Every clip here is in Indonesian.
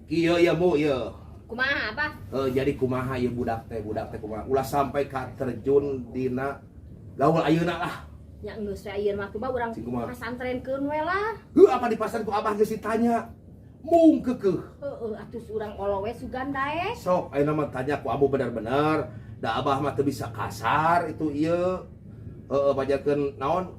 Kieu ya mu ya. Kumaha apa? Jadi kumaha ya budak teh kumaha. Ulah sampai ka terjun dina gaul ayeuna lah. Nya geus we ayeuna mah tuh urang pasantrenkeun we lah. Apa di pasar ku abah geus ditanya. Mung keukeuh. Atuh urang olowe sugan dae. Sok ayeuna mah tanya ku abu bener-bener. Da abah mah teu bisa kasar itu ieu. Pajarkeun naon?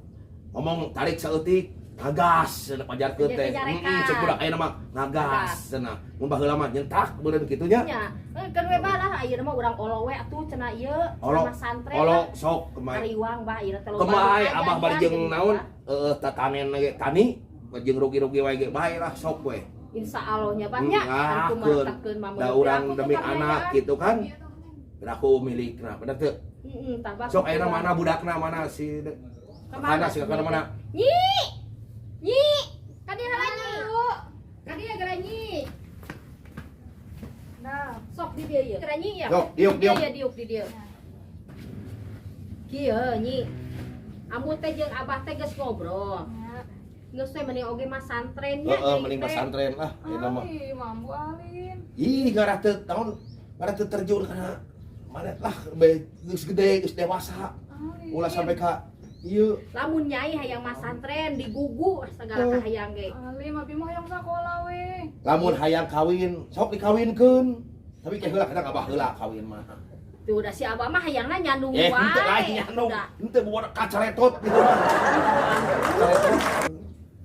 Ngomong tarik saeutik. Ngagas cenah pajarkeun teh. Cek budak ayeuna mah ngagas cenah. Mun baheula mah nyentak beureun kitu nya. Nya, keun we balah ayeuna mah urang olowe atuh cenah ieu sama santren. Olo sok kemai. Ariwang bah ayeuna teh Kemai abah bari jeung naon? Tatanen ge tani, jeung rugi-rugi wae ge bae lah sok we. Insyaallah nya banyak atuh mantapkeun mah. Da urang demi anak gitu kan. Aku milikna, bener teu? Sok ayeuna mana budakna mana si kana si kana mana? Nyi. Kadi heula nyi. Kadi gara nyi. Nah, sok di dieu ye. Gara nyi ya. Sok, diuk. Ya diuk di dieu. Kieu nyi. Amun teh jeung abah teh geus ngobrol. Geus teh mending oge mah santren nya. Mending mah santren lah ayeuna mah. Mambu Alin. Ih, garah teu taon, garah teu terjun kana mana lah geus gede, geus dewasa. Ulah sampai ka ieu. Lamun nyai hayang mah santren digugu segala kahayang ge. Ali mah mah hayang sakola we. Lamun hayang kawin, sok dikawinkeun. Tapi ke heula kadang abah heula kawin mah. Tuh udah si abah mah hayangna nyandung wae. Henteu lain nyandung. Henteu buat kacaretot gitu mah.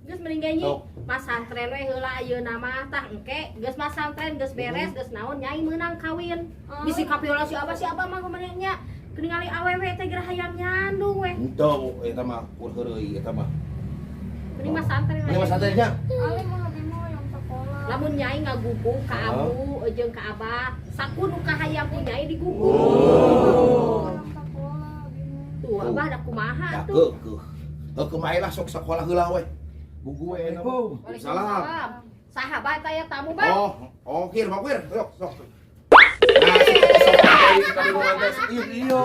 Geus mending ge nyi. Mas santren we heula ayeuna mah tah engke geus mas santren geus beres geus naon nyai meunang kawin. Bisi kapiola si abah mah kumaha nya. Ningali awewe teh geura hayang nyandung we. Henteu eta mah pur heureuy eta mah. Mending mas santren we. Mending mas santren nya. Ali mah mah hayang sakola. Lamun nyai ngagugu ka abu jeung ka abah, sakudu kahayang ku nyai digugu. Hayang sakola Tuh abah da kumaha Ya tuh. keuh. Kumaha lah sok sakola heula we. Gugu we eta mah. Waalaikumsalam. Sahabat aya tamu bang. Oh, kir, sok.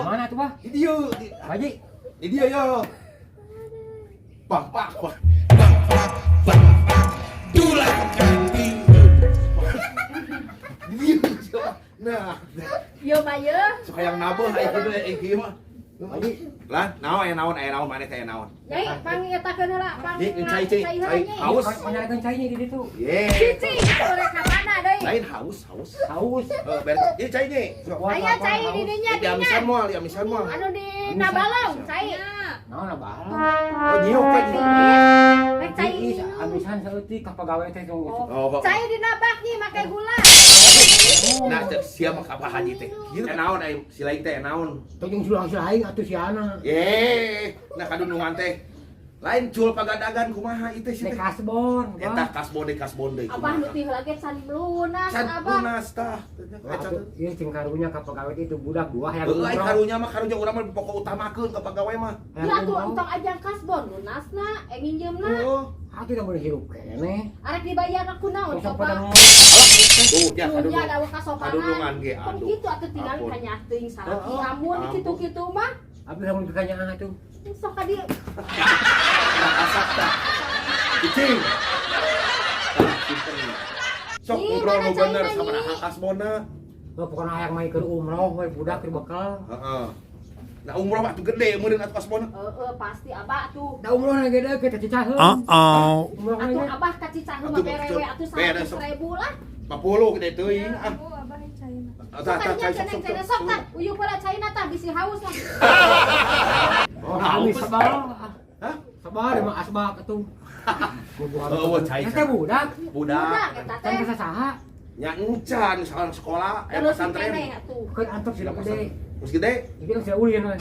Mana tuh, Pak? Di dia. Haji. Di dia ya. Bang. Dulah kaki. Di dia. Nah, Yo mah ye. sok hayang nabeuh aya kieu mah. Haji, lah naon maneh teh naon. Nyai pangingetakeun heula pang. Cai. Haus. Panyakeun cairnya di ditu. Ye. Cici, sore ka mana deui? Lain haus. Haus. Beres. Ieu cai nih. Aya cai di dinya Di amisan moal. Anu di nabalong, cai. Naon abah? Oh, nyiuk kan. Rek cai. Amisan saeutik ka pagawe teh tong. Oh. Cai di nabak nyi make gula. Nah, siapa kapal haji teh? Gitu naon si lain teh naon? Tojong sulang-sulang atuh si Ana. Nah kadunungan teh. Lain jual pagadagan kumaha itu sih teh. Kasbon. Eta kasbon deui. Abah nu tih lagi can lunas Can abah. lunas tah. Ieu cing karunya ka pagawe itu budak dua hayang Lain karunya urang mah pokok utamakeun ka pagawe mah. Ya atuh entong ajang kasbon lunasna, nginjeumna. Atuh da boleh hirup kene. Arek dibayar aku naon coba. Tuh, ya Dunya dawa kasopanan. kadunungan ge Kan aduh. gitu atuh tinggal tanya teuing sarati amun kitu-kitu mah. Abi lamun pertanyaan atuh. Sok ka dieu. Asak tah. Cicing. Sok ngobrol nu bener sabaraha kasbonna. Pokona hayang main ke umroh we budak keur bekal. Heeh. Nah umroh mah tuh gede meureun atuh kasbonna. Pasti abah tuh. Da umroh na gede kita cicaheun. Umroh Atuh nya. abah ka Cicaheum mah berewe atuh 100.000 lah. 40 gede teuing. Aku abah caina. Sok sok tah, uyuh pala caina tah bisi haus lah. Oh, kami sabar. Hah? Sabar emang asbak atuh. Oh, cai. Eta budak. Budak eta Kan teh. kita saha? Nya encan sekarang sekolah aya Terus pesantren. keneh atuh. Kan antok sila gede. Terus gede. Iki kan sila ulin we.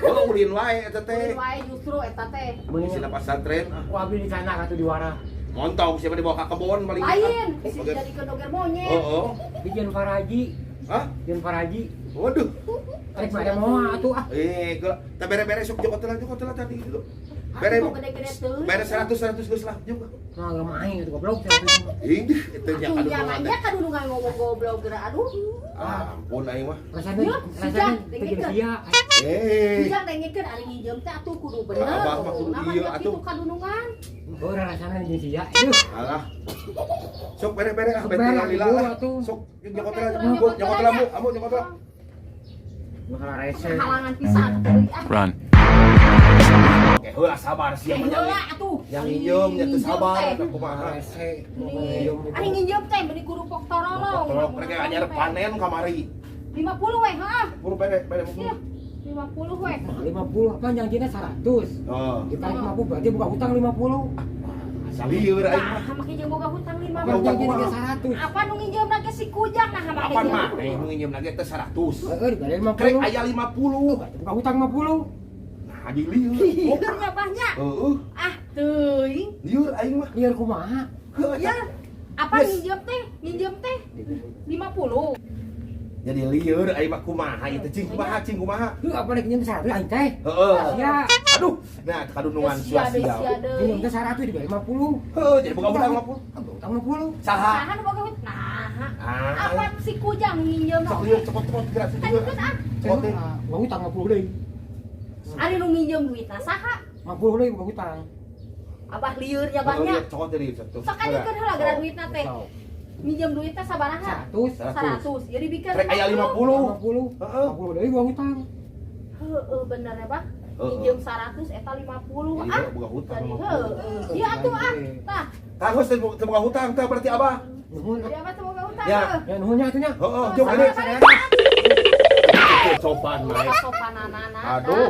Oh, ulin wae eta teh. Wae justru eta teh. Mun Sila pesantren. ku abdi di sana atuh di wara. Montong siapa dibawa ke kebon paling. Lain, bisa dijadikan doger monyet. Oh. Di Jan Faraji. Hah? Jan Faraji. Waduh. Rek mah ada moal atuh ah. Teh bere-bere sok jokot lah tadi dulu. Bere Atuh gede-gede teuing. bere 100 geus lah juga. Nah, enggak main itu goblok. Ih, itu nya Atuh kadunungan. jangannya kadunungan ngomong goblok geura aduh. Ampun aing mah. Rasanya Yuk, rasanya sejak, teh tinggi sia. Ujang dengikeun ari nginjem teh atuh kudu bener. Abah mah kudu Namanya ieu kitu atuh. kadunungan. Oh, rasanya jeung sia. Aduh. Alah. Sok bere-bere ah Sok bete bere, lila aduh, lah. atuh. Sok nyokot lah, Nyokot nyokot lah, lah, amu nyokot lah. Bakal rese. Halangan pisan. Teuing, ah. Run. Oke, heula sabar siapa Heula yang atuh. yang nginjem nya teu sabar Nginjem teh. da kumaha. Rese. Ari nginjem teh beli kurupok torolong. Tolong mereka anyar panen kamari. 50 we, heeh. Buru bere Iya. 50 we. 50 apa janjinya 100. Oh, Ditarik 50 berarti buka hutang 50. salieur aing mah. Nah, make jeung boga hutang 50. Apa janjinya kumaha? 100? Apa nu nginjem lagi si Kujang nah make Apaan mah? jeung. Nu nginjem lagi teh 100. Heeh, dibalik 50. Krek aya 50. Berarti buka hutang 50. Nah, di lieur. Liurnya banyak. Heeh. Ah, teuing. Lieur aing mah. Liar kumaha? Heuh, Ya, apa Yes. nginjem teh 50. jadi lieur aing mah kumaha ieu teh cing kumaha. Heuh, apa nek nyeun 100 aing teh? Heeh. Sia. Aduh, nah kadunungan Sia deui, sia-sia. sia deui. Nyeun teh 100 dibalik 50. Heuh, jadi buka hutang 50. Hutang 50. Saha? Saha nu boga hutang? Nah, Ah, apa si Kujang nginjem sok teh? lieur cepet-cepet gerak Kan lieur. ikut ah. Cepet teh. Buka hutang 50 deui. Ari nu nginjem duitna saha? 50 deui buka hutang. Abah liurnya banyak. Cokot jadi satu. Sok kan ikut heula gara duitna teh. Sok. Minjem duitnya sabaraha? 100. 100. Jadi bikin Krek aya 50. 50. Heeh. 50 deui buka hutang. Heeh, bener ya, Bah. Heeh. Minjem 100 eta 50. Jadi Ah. buka hutang Jadi 50. heeh. Iya atuh ah. Tah, Tangos teh buka hutang teh berarti Abah. Nuhun. jadi apa semoga utang? Ya. Ya nuhunnya atunya. Heeh, Oh, jom sabar, ini. sabar. Sopan mah. Sopananana. Aduh.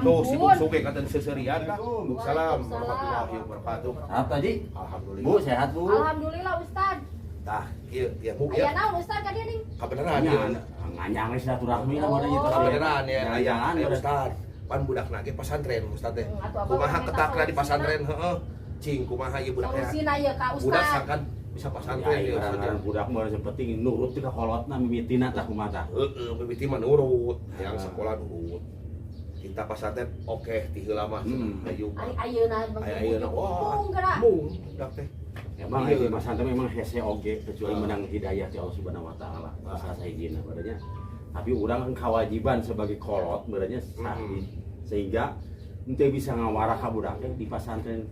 Tuh si Ampun. Suge kata seserian dah. Waalaikumsalam warahmatullahi wabarakatuh. Apa tadi? Alhamdulillah. Bu, sehat Bu? Alhamdulillah Ustad. Tah, ieu ya Bu Aya ya. naon Ustad ka dieu ning? Kabeneran ya. Nganyang we silaturahmi lah mana gitu. Kabeneran ya aya Jangan, aya udah. Ustad. Pan budak nage pesantren Ustad teh. Atuh apa Kumaha minta ketakna di solusi, pesantren heeh. Cing kumaha ieu budak teh. Solusina ieu ka Budak Ustad. sakan bisa Ya, pesantren ya Ustad. orang budak mah yang penting nurut ka kolotna mimitina tah kumaha tah. Heeh, mimiti mah nurut, yang sekolah nurut. Kita pesantren oke ti heula mah. Ayo. Ari ayeuna Ayeuna wah. untung geura. Mung budak teh. Emang Iya. ieu Mas Santo memang hese oge kecuali menang hidayah ti Allah Subhanahu wa taala. Asa saijina badannya. Tapi urang kewajiban sebagai kolot badannya sehingga henteu bisa ngawarah ka budak teh di pesantren.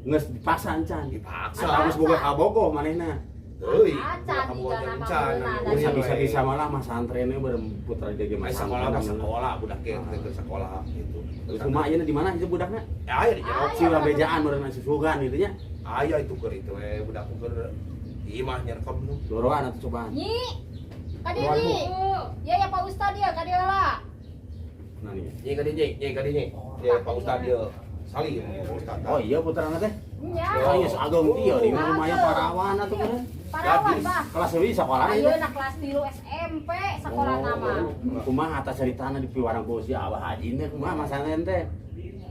Geus dipaksa encan. Dipaksa. Asa geus boga kabogoh manehna. Euy, Acan kamu juga aja nama bencana. beunana. Bisa-bisa malah mas santrennya berputar di game Ay, sekolah mah sekolah budak teh ke sekolah gitu. Terus rumah ayeuna di mana itu budaknya? Ya aya di jero. Si bejaan meureun si sugan gitu nya. Aya itu keur itu we budak keur imah nyerekam nu. Doroan atuh cobaan. Nyi. Ka dieu nyi. Ya ya Pak Ustad dia ka dieu lah. Nah nih. Nyi ka di nyi. Ya Pak Ustad dia salim Pak Ustad. Oh iya putrana teh. Nya. Oh iya ageng ieu di rumahnya parawan atuh kan. Parawan, Bah. Kelas leuwih sekolah itu. Ayeuna kelas 3 SMP sekolah nama. Kumaha atas ceritana di piwarang ku si Abah Haji teh kumaha Mas Santen teh.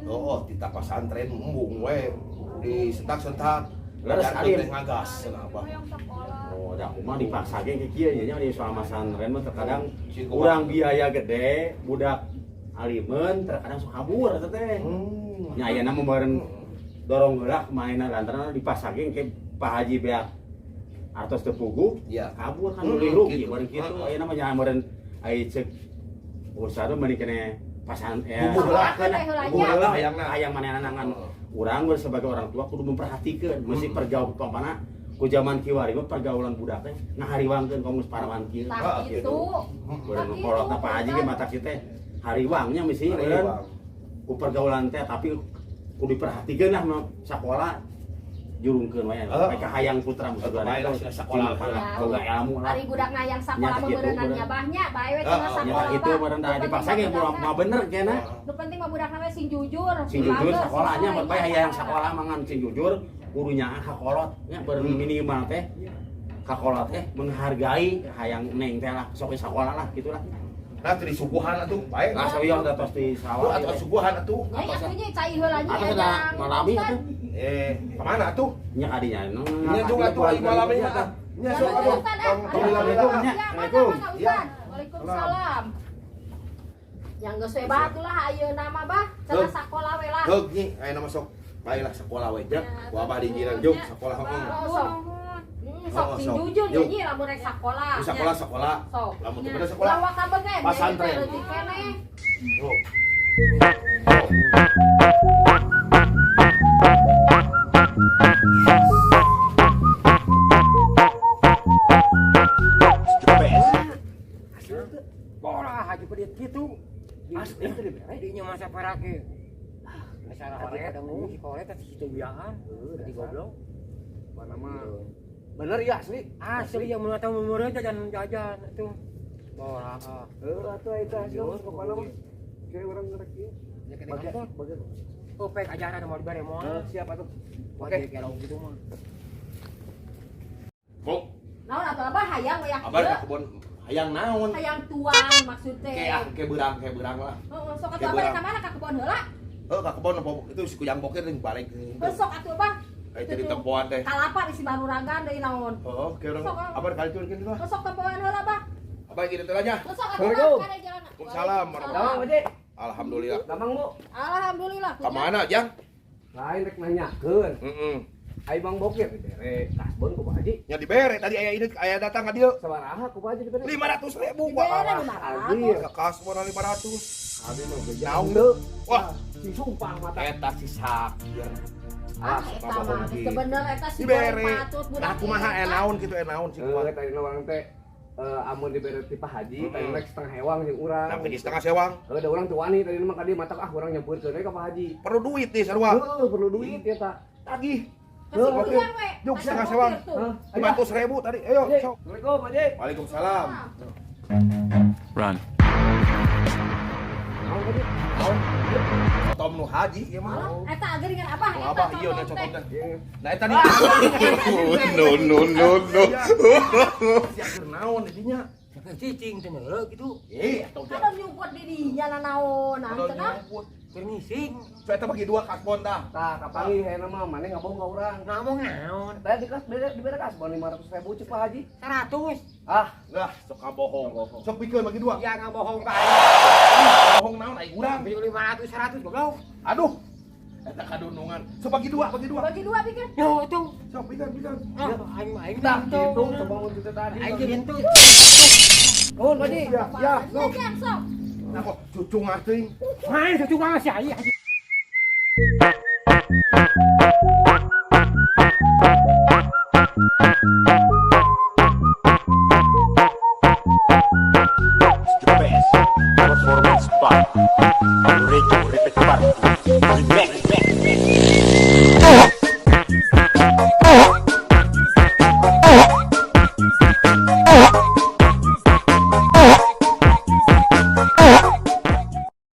Oh, kita pesantren embung we di sentak-sentak. Leres Ngajar alim. teh ngagas kenapa? Hoyong sekolah. Oh, da kumaha dipaksa ge ke kieu nya di soal Mas Santen mah terkadang Si urang biaya gede, budak alimeun terkadang sok kabur eta teh. Nya ayeuna mah meureun dorong gerak mainan lantaran dipasangin ke Pak Haji beak artos teu pugu Iya. kabur kan dulu rugi Gitu. bareng kitu ayeuna mah nya meureun ai ceuk usaha meuni keneh pasan Bubuh lah, bubuh lah, hayang manehna nangan urang sebagai orang tua kudu memperhatikan mesti pergaulan ku zaman kiwari mah pergaulan budak teh ngahariwangkeun ka geus parawan kieu Tah itu. urang kolotna Pak Haji ge mata kieu teh hariwangnya mesti urang ku pergaulan teh tapi kudu diperhatikeun lah sakola jurungkeun wae mereka hayang putra Bae lah sakola boga ilmu lah Ari budak ngayang sakola Nya, gitu, meureunannya bener. bahnya bae we Ah, cenah ah, sakola. itu meureun da dipaksa ge mah bener kena Nu penting mah budak nama sing jujur. sing jujur bagus, sakolanya sesuai. bae hayang sakola mangan sing jujur kudunya kakolot nya beureun minimal teh kakolot teh menghargai hayang neng teh lah sok sakola lah gitulah Nah, di subuhan atuh bae. lah sawios da tos di Atuh sawah atuh subuhan atuh. Nyai atunya cai heula nya. Atuh da malami atuh Kemana atuh? nya kadinya Nya juga atuh aing malamnya atuh. Nya sok atuh. Assalamualaikum, nya. Assalamualaikum. Waalaikumsalam. Yang geus we bah atuh lah ayeuna mah bah, cenah sakola we lah. Heug nyi, aya nama sok baiklah sekolah we nya. Ku abah dijiran juk sekolah heeh. Sok. Sok sing jujur Yuk. nyanyi lamun rek sakola. Di sekolah. Sok. Lamun teu bener sekolah. Lawa kabeh ge. Pasantren. Leutik keneh. Tuh. Pola haji pedit gitu. Asli teh dibere dinya masa parake. Masalah parake ada ngomong si kolet teh situ biahan. Di goblok. Mana mah. Bener ya asli. Asli yang menata memori jajan-jajan itu. Pola. Atuh eta asli kepala mah. Kayak orang ngerek ieu. Ya kene bagian. Oh, pek ajaran mau dibere mau. Siap atuh. Oke, kalau gitu mah. Kok Naon atuh abah hayang we abah ka kebon hayang naon? hayang tuang maksud teh. Kayak berang lah. Heeh, sok atuh abah ka mana ka kebon heula? Ka kebon apa itu si kuyang bokir ring balik. Sok atuh abah. Kayak jadi tempoan teh. Kalapa di Sibaruragan deui naon. Heeh, kayak orang Sok, abah kali turun lah. Sok tempoan heula bah. Abah gini teh aja. Sok atuh Assalamualaikum. kana jalan. Waalaikumsalam Gampang aja. Alhamdulillah. Gampang Bu. Alhamdulillah. Ka mana, Jang? Lain rek nanyakeun. Heeh. Ai Bang Bokir dibere kasbon ku Pak Haji. Nya dibere tadi aya datang ka dieu. Sabaraha ku Pak Haji dibere? 500.000 Dibere Anjir, 500. ka kasbon 500. Abi mah Naon teu. Wah, Si sumpah mata. eta si sakir. Ah, eta mah sebenarnya eta si Dibere. patut budak. Nah, kumaha naon kitu naon sih kumaha. Tadi orang teh amun dibere ti Pak Haji, tadi rek setengah hewang jeung urang. Tapi di setengah sewang. Ada orang tuh wani tadi mah kadi matak urang nyampeurkeun ka Pak Haji. Perlu duit nih sarua. Perlu duit ya tak. Tagih. Kasih Oke. kuliah we. Yuk, Kasih setengah kuliah sewang. tuh. 500.000 tadi. Ayo, sok. Assalamualaikum Pak Haji. Waalaikumsalam. Run. Mau tadi? Tom nu haji ieu mah. Malah, eta geuringan abah. Nu eta abah ieu contoh na teh. cokotna. Nah eta di. No. Siap naon dinya. Cicing teh neuleuh gitu. Atuh Kada nyumput di dinya naon, nah cenah. Permising. So eta bagi dua kasbon tah. Tah kapangi hayana mah maneh ngabong ka urang. Ngomong naon? Tadi dibere kasbon 500.000 cek Pak Haji. 100. Ah, Lah, sok kabohong. Sok pikeun bagi dua. Ya ngabohong ka. Bohong naon ai urang. Beli 500 100 goblok. Aduh. Eta kadunungan. Sok bagi dua. Bagi dua bikin. Yo tuh. Sok pikeun. Ah, aing dah tuh. gitu sebangun itu tadi. Aing jadi henteu. Nuhun Pak Haji. Ya, sok. Nah kok cucu ngasing. Main cucu mah si Haji.